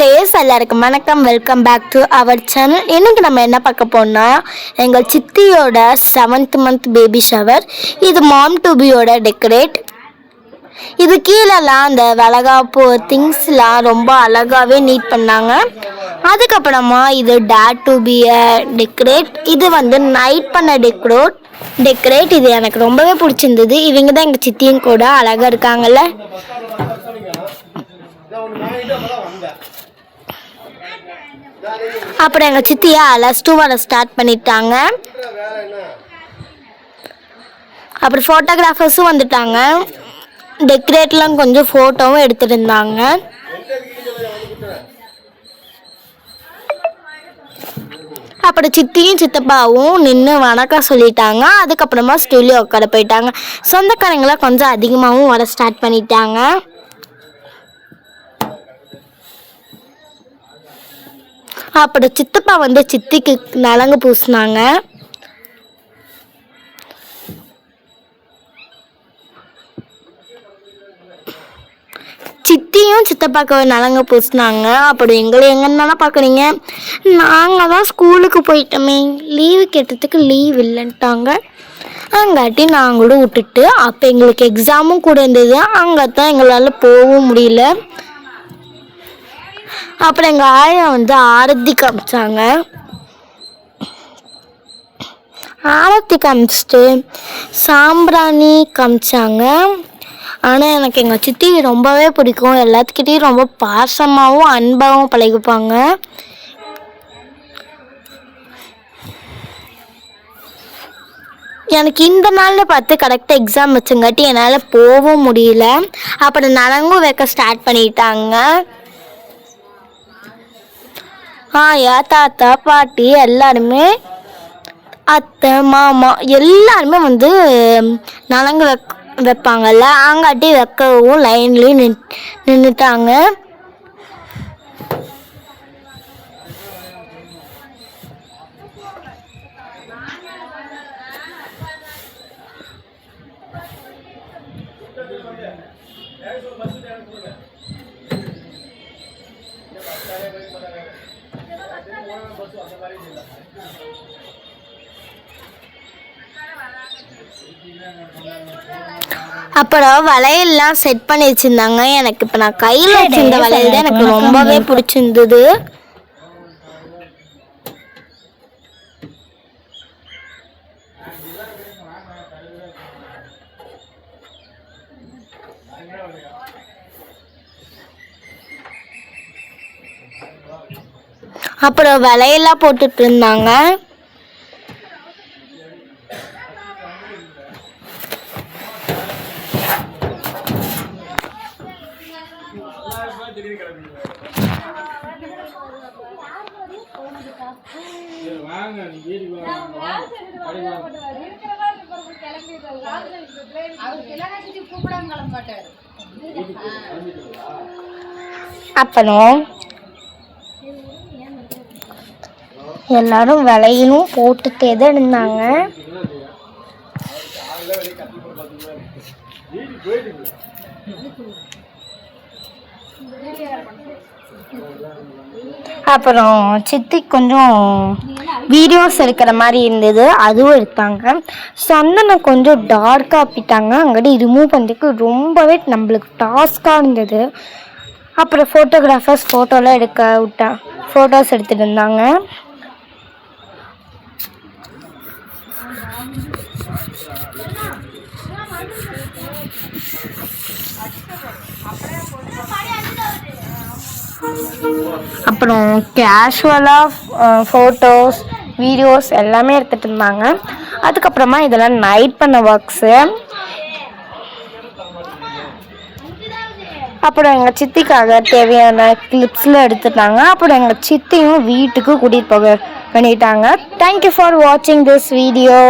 Days எல்லாருக்கும் வணக்கம். Welcome back to our channel. இன்னைக்கு நம்ம என்ன பார்க்க போனா எங்கள் சித்தியோட 7th month பேபி ஷவர். இது மாம் டு பியோட டெக்கரேட். இது கீழெல்லாம் அந்த வளகாப்பு திங்ஸ்லாம் ரொம்ப அழகாகவே நீட் பண்ணாங்க. அதுக்கப்புறமா இது டேட் டு பி டெக்கரேட். இது வந்து நைட் பண்ண டெக்கரேட். இது எனக்கு ரொம்பவே பிடிச்சிருந்தது. இவங்க தான் எங்கள் சித்தியும் கூட அழகாக இருக்காங்கல்ல. அப்புறம் எங்கள் சித்தியை +2 வர ஸ்டார்ட் பண்ணிட்டாங்க. அப்புறம் ஃபோட்டோகிராஃபர்ஸும் வந்துட்டாங்க. டெக்கரேட்லாம் கொஞ்சம் ஃபோட்டோவும் எடுத்துகிட்டு இருந்தாங்க. அப்புறம் சித்தியும் சித்தப்பாவும் நின்று வணக்கம் சொல்லிட்டாங்க. அதுக்கப்புறமா ஸ்டூடியோ உட்கார போயிட்டாங்க. சொந்தக்காரங்களாம் கொஞ்சம் அதிகமாகவும் வர ஸ்டார்ட் பண்ணிட்டாங்க. அப்புறம் சித்தப்பா வந்து சித்திக்கு நலங்கு பூசினாங்க. சித்தியும் சித்தப்பாக்கு நலங்கு பூசினாங்க. அப்புறம் எங்களை எங்கன்னா பார்க்குறீங்க, நாங்கள் தான் ஸ்கூலுக்கு போயிட்டோமே, லீவு கேட்டதுக்கு லீவ் இல்லைன்ட்டாங்க. அங்காட்டி நாங்களும் விட்டுட்டு, அப்போ எங்களுக்கு எக்ஸாமும் கூட இருந்தது. அங்கே தான் எங்களால் போகவும் முடியல. அப்புறம் எங்கள் ஆயா வந்து ஆரத்தி காமிச்சாங்க. ஆரத்தி காமிச்சிட்டு சாம்பிராணி காமிச்சாங்க. ஆனால் எனக்கு எங்கள் சித்தி ரொம்பவே பிடிக்கும். எல்லாத்துக்கிட்டையும் ரொம்ப பாசமாகவும் அன்பாகவும் பழகிப்பாங்க. எனக்கு இந்த நாளில் பார்த்து கரெக்டாக எக்ஸாம் வச்சுங்காட்டி என்னால் போகவும் முடியல. அப்புறம் நலங்கும் வைக்க ஸ்டார்ட் பண்ணிட்டாங்க. ஆயா, தாத்தா, பாட்டி எல்லாருமே, அத்தை, மாமா எல்லாருமே வந்து நலங்கு வைப்பாங்கல்ல. அங்காட்டி வைக்கவும் லைன்லேயும் நின்றுட்டாங்க. அப்புறம் வளையல்லாம் செட் பண்ணி வச்சிருந்தாங்க. எனக்கு இப்போ நான் கையில் வச்சிருந்த வளையல் தான் எனக்கு ரொம்பவே பிடிச்சிருந்தது. அப்புறம் வளையல்லாம் போட்டுட்டு இருந்தாங்க. அப்புறம் எல்லாரும் வளையலும் போட்டுட்டே தான் இருந்தாங்க. அப்புறம் சித்தி கொஞ்சம் வீடியோஸ் எடுக்கிற மாதிரி இருந்தது, அதுவும் எடுத்தாங்க. சந்தனம் கொஞ்சம் டார்க்காக ஆப்பிட்டாங்க. அங்கடி ரிமூவ் பண்ணுறதுக்கு ரொம்பவே நம்மளுக்கு டாஸ்காக இருந்தது. அப்புறம் ஃபோட்டோகிராஃபர்ஸ் ஃபோட்டோலாம் ஃபோட்டோஸ் எடுத்துகிட்டு இருந்தாங்க. அப்புறம் கேஷுவலாக ஃபோட்டோஸ் வீடியோஸ் எல்லாமே எடுத்துகிட்டு இருந்தாங்க. அதுக்கப்புறமா இதெல்லாம் நைட் பண்ண ஒர்க்ஸு. அப்புறம் எங்கள் சித்திக்காக தேவையான கிளிப்ஸில் எடுத்துட்டாங்க. அப்புறம் எங்கள் சித்தியும் வீட்டுக்கு கூட்டிகிட்டு போக பண்ணிட்டாங்க. தேங்க்யூ ஃபார் வாட்சிங் திஸ் வீடியோ.